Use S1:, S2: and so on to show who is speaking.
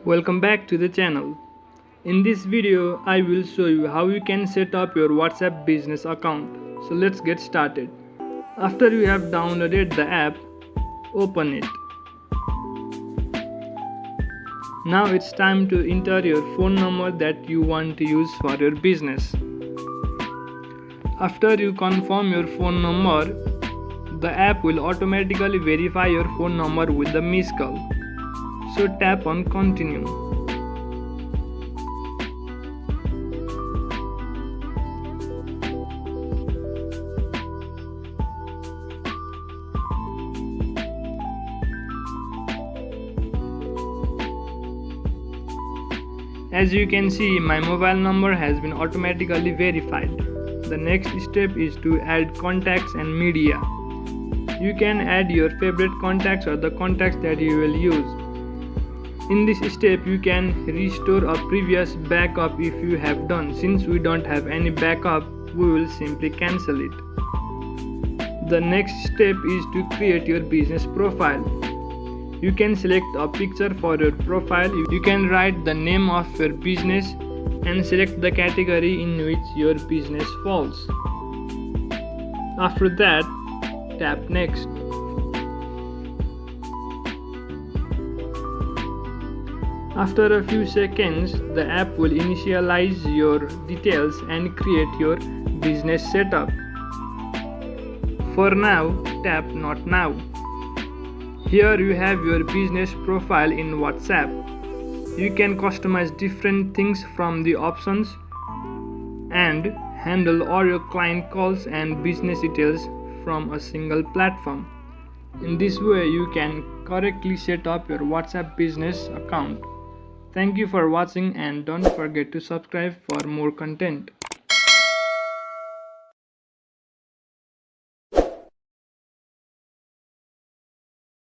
S1: Welcome back to the channel. In this video, I will show you how you can set up your WhatsApp business account. So let's get started. After you have downloaded the app, open it. Now it's time to enter your phone number that you want to use for your business. After you confirm your phone number, the app will automatically verify your phone number with the missed call. So tap on continue. As you can see, my mobile number has been automatically verified. The next step is to add contacts and media. You can add your favorite contacts or the contacts that you will use. In this step, you can restore a previous backup if you have done. Since we don't have any backup, we will simply cancel it. The next step is to create your business profile. You can select a picture for your profile. You can write the name of your business and select the category in which your business falls. After that, tap next. After a few seconds, the app will initialize your details and create your business setup. For now, tap Not Now. Here you have your business profile in WhatsApp. You can customize different things from the options and handle all your client calls and business details from a single platform. In this way, you can correctly set up your WhatsApp business account. Thank you for watching and don't forget to subscribe for more content.